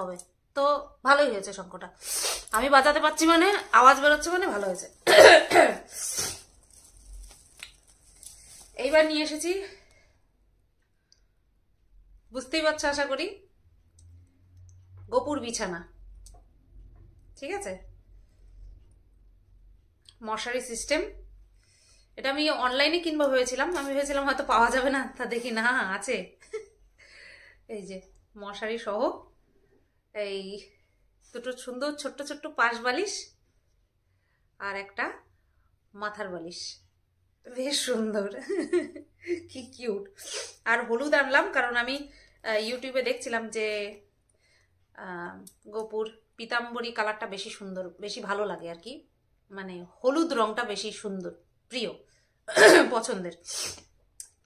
হবে। তো ভালোই হয়েছে শঙ্খটা, আমি বাজাতে পারছি মানে আওয়াজ বেরোচ্ছে মানে ভালো হয়েছে। এইবার নিয়ে এসেছি, বুঝতেই পারছো আশা করি, গোপুর বিছানা। ঠিক আছে, মশারি সিস্টেম। এটা আমি অনলাইনে কিনবো ভেবেছিলাম, আমি ভেবেছিলাম হয়তো পাওয়া যাবে না, তা দেখি না আছে। এই যে মশারি সহ এই দুটো সুন্দর ছোট্ট ছোট্ট পাশ বালিশ আর একটা মাথার বালিশ, বেশ সুন্দর, কি কিউট। আর হলুদ আনলাম কারণ আমি ইউটিউবে দেখছিলাম যে গোপুর পিতাম্বরী কালারটা বেশি সুন্দর, বেশি ভালো লাগে আর কি, মানে হলুদ রংটা বেশি সুন্দর, প্রিয়, পছন্দের,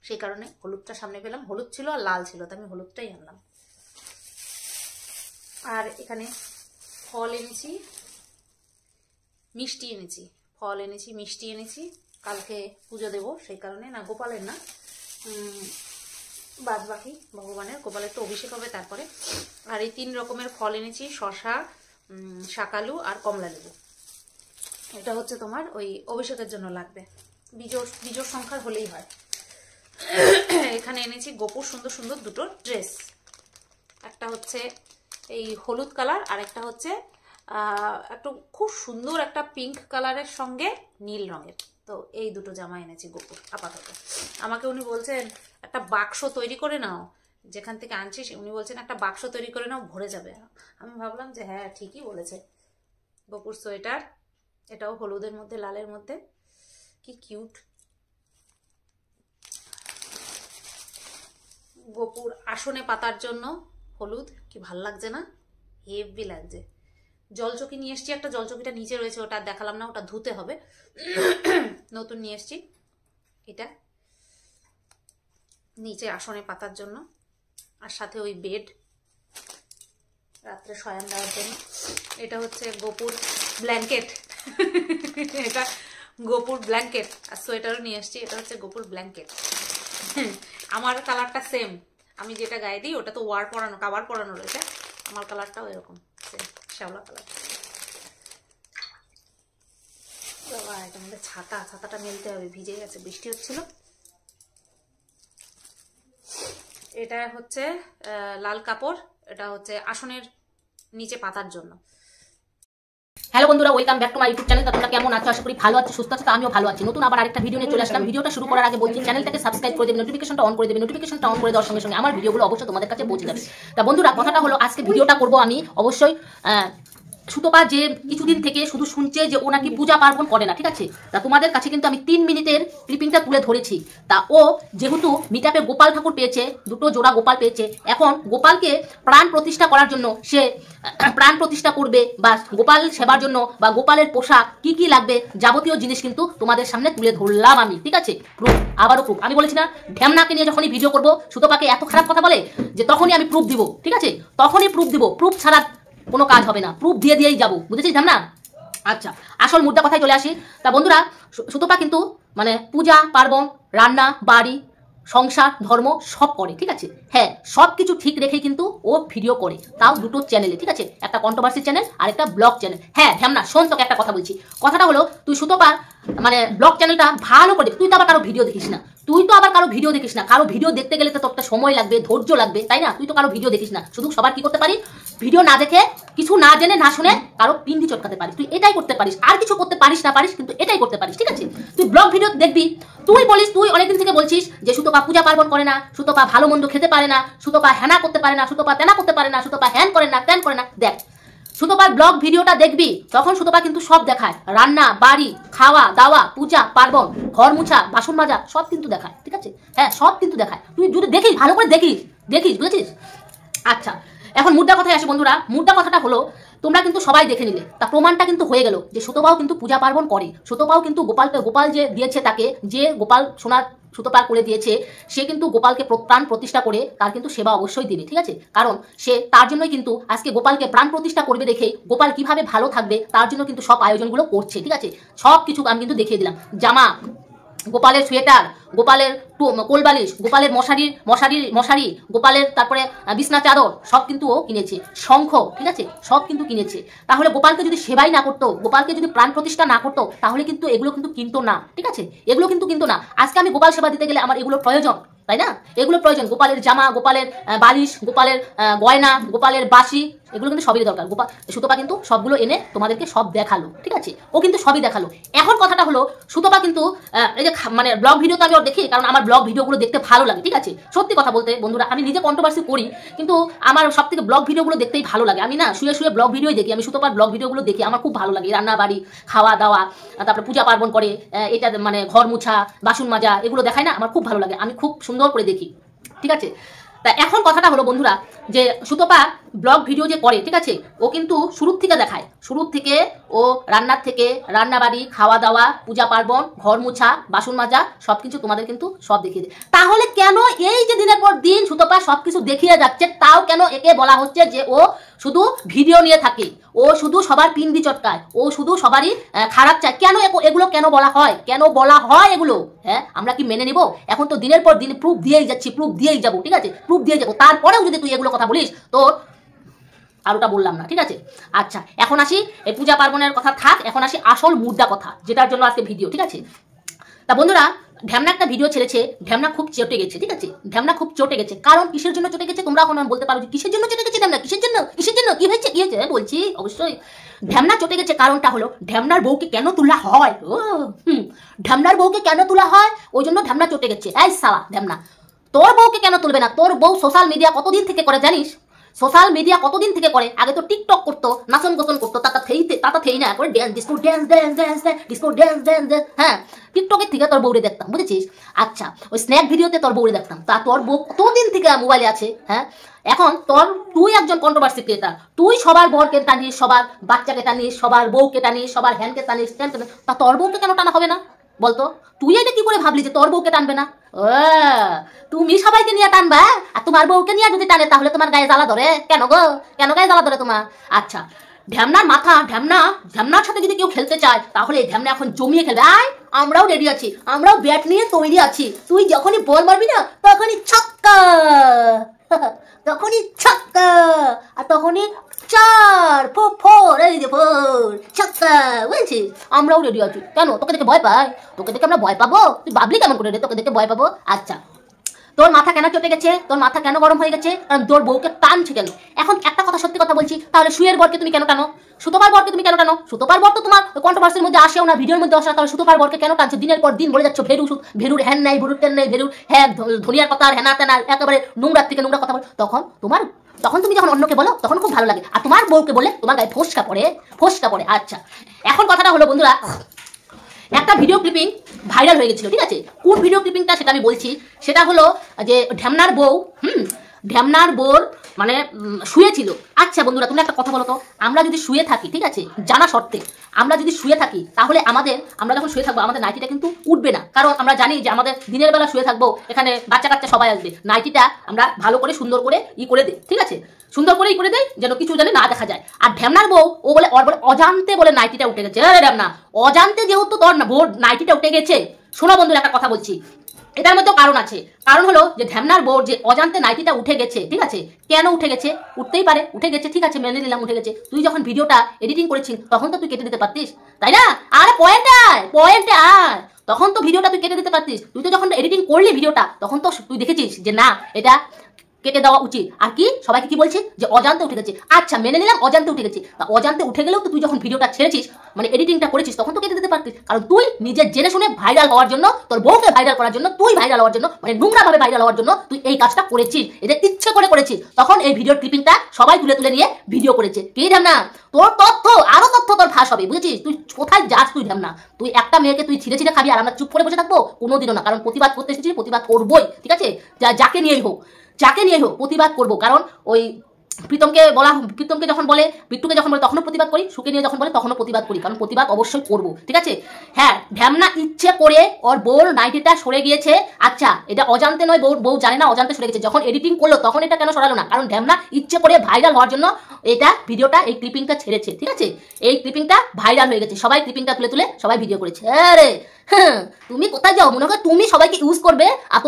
সেই কারণে হলুদটা সামনে পেলাম। হলুদ ছিল আর লাল ছিল, তো আমি হলুদটাই আনলাম। আর এখানে ফল এনেছি, মিষ্টি এনেছি, ফল এনেছি, মিষ্টি এনেছি, কালকে পুজো দেব সেই কারণে, না গোপালের না, বাদ বাকি ভগবানের, গোপালের তো অভিষেক হবে তারপরে। আর এই 3 রকমের ফল এনেছি, শশা, শাকালু আর কমলা লেবু। এটা হচ্ছে তোমার ওই অভিষেকের জন্য লাগবে, বিজোড় সংখ্যার হলেই হয়। এখানে এনেছি গোপুর সুন্দর সুন্দর দুটো ড্রেস, একটা হচ্ছে এই হলুদ কালার আর একটা হচ্ছে একটু খুব সুন্দর একটা পিঙ্ক কালারের সঙ্গে নীল রঙের। তো এই দুটো জামা এনেছি গোপুর আপাতত। আমাকে উনি বলছেন একটা বাক্স তৈরি করে নাও, যেখান থেকে আনছিস উনি বলছেন একটা বাক্স তৈরি করে নাও, ভরে যাবে। আমি ভাবলাম যে হ্যাঁ ঠিকই বলেছে। গোপুর সোয়েটার, এটাও হলুদের মধ্যে লালের মধ্যে, কি কিউট। গোপুর আসনে পাতার জন্য হলুদ, কি ভাল লাগছে না, হেভি লাগছে। জলচকি নিয়ে এসছি একটা, জলচকিটা নিচে রয়েছে, ওটা দেখালাম না, ওটা ধুতে হবে, নতুন নিয়ে এসছি। এটা নিচে আসনে পাতার জন্য, আর সাথে ওই বেড রাত্রে শয়ান দেওয়ার জন্য। এটা হচ্ছে গোপুর ব্ল্যাঙ্কেট, এটা গোপুর ব্ল্যাঙ্কেট। আর সোয়েটারও নিয়ে এসছি, এটা হচ্ছে গোপুর ব্ল্যাঙ্কেট। আমার কালারটা সেম, আমি যেটা গায়ে দিই ওটা তো কাভার পরানো রয়েছে, আমার কালারটাও এরকম সেম, শ্যাওলা কালার। বাবা, এটা আমাদের ছাতাটা মেলতে হবে, ভিজে গেছে, বৃষ্টি হচ্ছিল। এটা হচ্ছে লাল কাপড়, এটা হচ্ছে আসনের নিচে পাতার জন্য। হ্যালো বন্ধুরা, welcome back to my YouTube channel. তোমরা কেমন আছো? আশা করি ভালো আছো, সুস্থ আছো। আমিও ভালো আছি। নতুন আবার আরেকটা ভিডিও নিয়ে চলে আসলাম। ভিডিওটা শুরু করার আগে বলছি, চ্যানেলটাকে সাবস্ক্রাইব করে দেবে, নোটিফিকেশনটা অন করে দেবে। নোটিফিকেশনটা অন করে দেওয়ার সঙ্গে সঙ্গে আমার ভিডিওগুলো অবশ্যই তোমাদের কাছে পৌঁছে যাবে। তা বন্ধুরা, কথাটা হলো, আজকে ভিডিওটা করব আমি অবশ্যই সুতপা যে কিছুদিন থেকে শুধু শুনছে যে ও নাকি পূজা পার্বণ করে না, ঠিক আছে? তা তোমাদের কাছে কিন্তু আমি 3 মিনিটের ক্লিপিংটা তুলে ধরেছি। তা ও যেহেতু মিটআপে গোপাল ঠাকুর পেয়েছে, দুটো জোড়া গোপাল পেয়েছে, এখন গোপালকে প্রাণ প্রতিষ্ঠা করার জন্য সে প্রাণ প্রতিষ্ঠা করবে, বা গোপাল সেবার জন্য বা গোপালের পোশাক কি কি লাগবে যাবতীয় জিনিস কিন্তু তোমাদের সামনে তুলে ধরলাম আমি, ঠিক আছে? প্রুফ, আবারও প্রুফ। আমি বলেছি না, ঢ্যামনাকে নিয়ে যখনই ভিডিও করবো সুতপাকে এত খারাপ কথা বলে যে তখনই আমি প্রুফ দিব, ঠিক আছে? তখনই প্রুফ দিব, প্রুফ ছাড়া কোনো কাজ হবে না, প্রুফ দিয়েই যাবো, বুঝেছিস ঢ্যামনা? আচ্ছা, আসল মুদ্রা কথায় চলে আসি। তা বন্ধুরা, সুতপা কিন্তু মানে পূজা পার্বণ, রান্না বাড়ি, সংসার, ধর্ম সব করে, ঠিক আছে? হ্যাঁ, সব কিছু ঠিক রেখে কিন্তু ও ভিডিও করে, তাও দুটো চ্যানেলে, ঠিক আছে? একটা কন্ট্রোভার্সি চ্যানেল আর একটা ব্লগ চ্যানেল। হ্যাঁ ঢ্যামনা, শোন, তোকে একটা কথা বলছি। কথাটা হলো, তুই সুতপার মানে ব্লগ চ্যানেলটা ভালো করে, তুই তো আবার কারো ভিডিও দেখিস না, কারো ভিডিও দেখতে গেলে তো তোর সময় লাগবে, ধৈর্য লাগবে, তাই না? তুই তো কারো ভিডিও দেখিস না, শুধু সবার কি করতে পারিস, ভিডিও না দেখে, কিছু না জেনে না শুনে কারো পিন্ডি চটকাতে পারিস। তুই এটাই করতে পারিস, আর কিছু করতে পারিস না পারিস, কিন্তু এটাই করতে পারিস, ঠিক আছে? তুই ব্লগ ভিডিও দেখবি, তুই বলিস, তুই অনেকদিন থেকে বলছিস যে সুতপা পূজা পার্বণ করে না, সুতপা ভালো মন্দ খেতে পারে না, সুতপা হ্যানা করতে পারে না, সুতপা তেনা করতে পারে না, সুতপা হ্যান করে না, ত্যান করে না। দেখ, সুতপার ব্লগ ভিডিওটা দেখবি, তখন সুতপা কিন্তু সব দেখায়, রান্না বাড়ি, খাওয়া দাওয়া, পূজা পার্বণ, ঘর মুছা, বাসন মাজা, সব কিন্তু দেখায়, ঠিক আছে? হ্যাঁ, সব কিন্তু দেখায়। তুই যদি দেখিস, ভালো করে দেখিস, বুঝেছিস? আচ্ছা, এখন মুদ্রা কথায় আসি বন্ধুরা। মুদ্রা কথাটা হলো, তোমরা কিন্তু সবাই দেখে নিলে, তা প্রমাণটা কিন্তু হয়ে গেল যে সুতপাও কিন্তু পূজা পার্বণ করে। সুতপাও কিন্তু গোপাল যে দিয়েছে, তাকে যে গোপাল সোনার সুতপার করে দিয়েছে, সে কিন্তু গোপালকে প্রাণ প্রতিষ্ঠা করে তার কিন্তু সেবা অবশ্যই দিবে, ঠিক আছে? কারণ সে তার জন্যই কিন্তু আজকে গোপালকে প্রাণ প্রতিষ্ঠা করবে দেখে গোপাল কিভাবে ভালো থাকবে তার জন্য কিন্তু সব আয়োজনগুলো করছে, ঠিক আছে? সব কিছু আমি কিন্তু দেখিয়ে দিলাম। জামা, গোপালের সোয়েটার, গোপালের কোলবালিশ, গোপালের মশারি, গোপালের তারপরে বিছনা চাদর সব কিন্তু ও কিনেছে, শঙ্খ, ঠিক আছে, সব কিন্তু কিনেছে। তাহলে গোপালকে যদি সেবাই না করতো, গোপালকে যদি প্রাণ প্রতিষ্ঠা না করতো, তাহলে কিন্তু এগুলো কিন্তু কিনতো না, ঠিক আছে, এগুলো কিন্তু কিনতো না। আজকে আমি গোপাল সেবা দিতে গেলে আমার এগুলো প্রয়োজন, তাই না? এগুলো প্রয়োজন, গোপালের জামা, গোপালের বালিশ, গোপালের গয়না, গোপালের বাসি, এগুলো কিন্তু সবই দরকার। সুতপা কিন্তু সবগুলো এনে তোমাদেরকে সব দেখালো, ঠিক আছে, ও কিন্তু সবই দেখালো। এখন কথাটা হলো সুতপা কিন্তু এই যে মানে ব্লগ ভিডিও তো আমি ওর দেখি, কারণ আমার ব্লগ ভিডিওগুলো দেখতে ভালো লাগে, ঠিক আছে। সত্যি কথা বলতে বন্ধুরা, আমি নিজে কন্ট্রোভার্সি করি, কিন্তু আমার সব থেকে ব্লগ ভিডিওগুলো দেখতেই ভালো লাগে। আমি না শুয়ে শুয়ে ব্লগ ভিডিওই দেখি, আমি সুতপার ব্লগ ভিডিওগুলো দেখি, আমার খুব ভালো লাগে। রান্না বাড়ি, খাওয়া দাওয়া, তারপরে পূজা পার্বণ করে, এটা মানে ঘর মুছা, বাসন মাজা, এগুলো দেখায় না, আমার খুব ভালো লাগে, আমি খুব সুন্দর করে দেখি, ঠিক আছে। তা এখন কথাটা হলো বন্ধুরা, যে সুতপা ব্লগ ভিডিও যে করে, ঠিক আছে, ও কিন্তু শুরুর থেকে দেখায়, শুরুর থেকে ও রান্নার থেকে, রান্নাবাড়ি, খাওয়া দাওয়া, পূজা পার্বণ, ঘর মুছা, বাসন মাজা, সবকিছু তোমাদের কিন্তু সব দেখিয়ে দেয়। তাহলে কেন এই যে দিনের পর দিন সুতপা সবকিছু দেখিয়ে যাচ্ছে, তাও কেন একে বলা হচ্ছে যে ও শুধু ভিডিও নিয়ে থাকে, ও শুধু সবার পিন্ডি চটকায়, ও শুধু সবারই খারাপ চায়? কেন এগুলো কেন বলা হয়, কেন বলা হয় এগুলো? হ্যাঁ, আমরা কি মেনে নিব? এখন তো দিনের পর দিন প্রুফ দিয়েই যাচ্ছি, প্রুফ দিয়েই যাবো, ঠিক আছে, প্রুফ দিয়ে যাবো। তারপরেও যদি তুই এগুলো কথা বলিস, তো আর ওটা বললাম না, ঠিক আছে। আচ্ছা, এখন আসি এই পূজা পার্বণের কথা থাক, এখন আসি আসল মুদ্রা কথা, যেটার জন্য আজকে ভিডিও, ঠিক আছে। তা বন্ধুরা, ঢ্যামনা একটা ভিডিও ছেড়েছে, ঢ্যামনা খুব চটে গেছে, ঠিক আছে, ঢ্যামনা খুব চটে গেছে। কারণ কিসের জন্য চটে গেছে তোমরা এখন বলতে পারো যে কিসের জন্য চটে গেছে ঢ্যামনা, কিসের জন্য, কি হয়েছে, বলছি অবশ্যই। ঢ্যামনা চটে গেছে কারণটা হলো ঢ্যামনার বউকে কেন তোলা হয়, ঢ্যামনার বউকে কেন তোলা হয়, ওই জন্য ঢ্যামনা চটে গেছে। এই সালা ঢ্যামনা, তোর বউকে কেন তুলবে না? তোর বউ সোশ্যাল মিডিয়া কতদিন থেকে করে জানিস? সোশ্যাল মিডিয়া কতদিন থেকে করে? আগে তো টিকটক করতো, নাচন গোচন করতো, তাতা থেই না করে ডিস্কো ড্যান্স। হ্যাঁ, টিকটকের থেকে তোর বউরে দেখতাম, বুঝেছিস? আচ্ছা, ওই স্ন্যাক ভিডিওতে তোর বউরে দেখতাম। তা তোর বউ কতদিন থেকে মোবাইলে আছে? হ্যাঁ, এখন তুই একজন কন্ট্রোভার্সি ক্রিয়েটার, তুই সবার বরকে টানিস, সবার বাচ্চাকে টানিস, সবার বউকে টানিস, সবার হ্যানকে টানিস, তা তোর বউকে কেন টানা হবে না বলতো? তুই এটা কি করে ভাবলি যে তোর বউকে টানবে না? তুমি সবাইকে নিয়ে টানবা, আর তোমার বউকে নিয়ে যদি টানে তাহলে তোমার গায়ে জ্বালা ধরে কেন গো? কেন গায়ে জ্বালা ধরে তোমার? আচ্ছা, ঢ্যামনার মাথা, ঢ্যামনার সাথে যদি কেউ খেলতে চায় তাহলে ঢ্যামনা এখন জমিয়ে খেলবে। আমরাও রেডি আছি, আমরাও ব্যাট নিয়ে তৈরি আছি। তুই যখনই বল মারবি না তখনই ছক্কা, তখনই ছক্কা, আর তখনই চার ফোর, এই যে ফোর ছক্কা, বুঝেছিস? আমরাও রেডি আছি। কেন তোকে দেখে ভয় পাই? তোকে দেখে আমরা ভয় পাবো? তুই ভাবলি কেমন করে রে তোকে দেখে ভয় পাবো? আচ্ছা, তোর মাথা কেন চটে গেছে, তোর মাথা কেন গরম হয়ে গেছে? কারণ তোর বউকে টানছে কেন? এখন একটা কথা সত্যি কথা বলছি, তাহলে শুয়ের বরকে তুমি কেন টানো? সুতপার বরকে তুমি কেন টানো? সুতপার বর তো তোমার কন্ট্রোভার্সির মধ্যে আসেও না, ভিডিওর মধ্যে আসে না, তাহলে সুতপার বরকে কেন টানছো? দিনের পর দিন বলে যাচ্ছ ভেরুর হ্যান নাই, ভেরুর টেন নেই, ভেরুর হ্যাঁ ধনিয়ার কথা আর হ্যানা তেনা, একেবারে নোংরা থেকে নোংরা কথা বল। তখন তুমি যখন অন্যকে বলো তখন খুব ভালো লাগে, আর তোমার বউকে বলে তোমার গায়ে ফোসকা পড়ে। আচ্ছা, এখন কথাটা হলো বন্ধুরা, একটা ভিডিও ক্লিপিং ভাইরাল হয়ে গেছিল, ঠিক আছে। কোন ভিডিও ক্লিপিংটা সেটা আমি বলছি। সেটা হলো যে ঢ্যামনার বউ মানে শুয়েছিল। আচ্ছা বন্ধুরা, তুমি একটা কথা বলো তো, আমরা যদি শুয়ে থাকি, ঠিক আছে, জানা শর্তে আমরা যদি শুয়ে থাকি, তাহলে আমরা যখন শুয়ে থাকবো আমাদের নাইটিটা কিন্তু উঠবে না। কারণ আমরা জানি যে আমাদের দিনের বেলা শুয়ে থাকবো, এখানে বাচ্চা কাচ্চা সবাই আসবে, নাইটিটা আমরা ভালো করে সুন্দর করে করে দিই, ঠিক আছে, সুন্দর করে করে দেয় যেন কিছু জানি না দেখা যায়। আর ঢ্যামনার বউ ও বলে অজান্তে বলে নাইটিটা উঠে গেছে। ঢ্যামনা, অজান্তে যেহেতু তোর নাইটিটা উঠে গেছে, শোনো বন্ধুরা একটা কথা বলছি, এটার মধ্যে কারণ আছে। কারণ হলো যে ঢ্যামনার বউর যে অজান্তে নাইটিটা উঠে গেছে, ঠিক আছে, কেন উঠে গেছে? উঠতেই পারে, উঠে গেছে, ঠিক আছে, মেনে নিলাম উঠে গেছে। তুই যখন ভিডিওটা এডিটিং করেছিস তখন তো তুই কেটে দিতে পারতিস, তাই না? আরে পয়েন্টে আয়, তখন তো ভিডিওটা তুই কেটে দিতে পারতিস। তুই তো যখন এডিটিং করলি ভিডিওটা তখন তো তুই দেখেছিস যে না, এটা কেটে দেওয়া উচিত। আর কি সবাইকে কি বলছিস যে অজান্তে উঠে গেছে? আচ্ছা, মেনে নিলাম অজান্তে উঠে গেছে। তা অজান্তে উঠে গেলেও তো তুই যখন ভিডিওটা ছেড়েছিস, মানে এডিটিংটা করেছিস, তখন তো কেটে দিতে পারতিস। কারণ তুই নিজের জেনে শুনে ভাইরাল হওয়ার জন্য, তোর বউকে ভাইরাল করার জন্য, তুই ভাইরাল হওয়ার জন্য, মানে নোংরাভাবে ভাইরাল হওয়ার জন্য তুই এই কাজটা করেছিস, এটা ইচ্ছে করে করেছিস। তখন এই ভিডিওর ক্লিপিংটা সবাই তুলে নিয়ে ভিডিও করেছে। কি ঢ্যামনা, তোর আরো তথ্য তোর ফাঁস হবে, বুঝেছিস? তুই কোথায় যাস তুই ঢ্যামনা? তুই একটা মেয়েকে তুই ছিঁড়ে খাবি আর আমরা চুপ করে বসে থাকবো? কোনোদিনও না। কারণ প্রতিবাদ করতে এসেছিস, প্রতিবাদ করবোই, ঠিক আছে, যাকে নিয়েই হোক প্রতিবাদ করবো। কারণ ওই প্রীতমকে যখন বলে, বিট্টুকে যখন বলে তখনও প্রতিবাদ করি, সুকে নিয়ে যখন বলে তখনও প্রতিবাদ করি, কারণ প্রতিবাদ অবশ্যই করব, ঠিক আছে। হ্যাঁ, ঢ্যামনা ইচ্ছে করে ওর বউর নাইটিটা সরে গিয়েছে, আচ্ছা এটা অজান্তে নয়, বউ জানে না, অজান্তে সরে গেছে। যখন এডিটিং করলো তখন এটা কেন সরালো না? কারণ ঢ্যামনা ইচ্ছে করে ভাইরাল হওয়ার জন্য এটা ভিডিওটা, এই ক্লিপিংটা ছেড়েছে, ঠিক আছে। এই ক্লিপিংটা ভাইরাল হয়ে গেছে, সবাই ক্লিপিংটা তুলে তুলে সবাই ভিডিও করেছে। আরে হ্যাঁ, তুমি কোথায় যাও? মনে হয় তুমি সবাইকে ইউজ করবে আর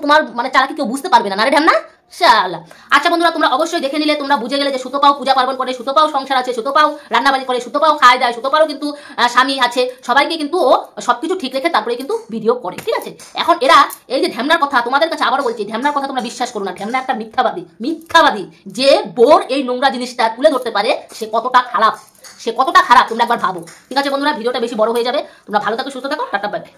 তোমার মানে চালাকি কেউ বুঝতে পারবে না, না রে ঢ্যামনা? শালা। আচ্ছা বন্ধুরা, তোমরা অবশ্যই দেখে নিলে, তোমরা বুঝে গেলে যে সুতোপাও পূজা পার্বণ করে, সুতোপাও সংসার আছে, সুতোপাও রান্নাবাড়ি করে, সুতোপাও খায় দেয়, সুতোপারও কিন্তু স্বামী আছে, সবাইকে কিন্তু ও সবকিছু ঠিক রেখে তারপরে কিন্তু ভিডিও করে, ঠিক আছে। এখন এরা এই যে ঢ্যামনার কথা, তোমাদের কাছে আবারও বলছি, ঢ্যামনার কথা তোমরা বিশ্বাস করো না। ঢ্যামনা একটা মিথ্যাবাদী। যে বোর এই নোংরা জিনিসটা তুলে ধরতে পারে, সে কতটা খারাপ তোমরা একবার ভাবো, ঠিক আছে বন্ধুরা। ভিডিওটা বেশি বড় হয়ে যাবে, তোমরা ভালো থাকো, সুস্থ থাকো, টাটা বাই বাই।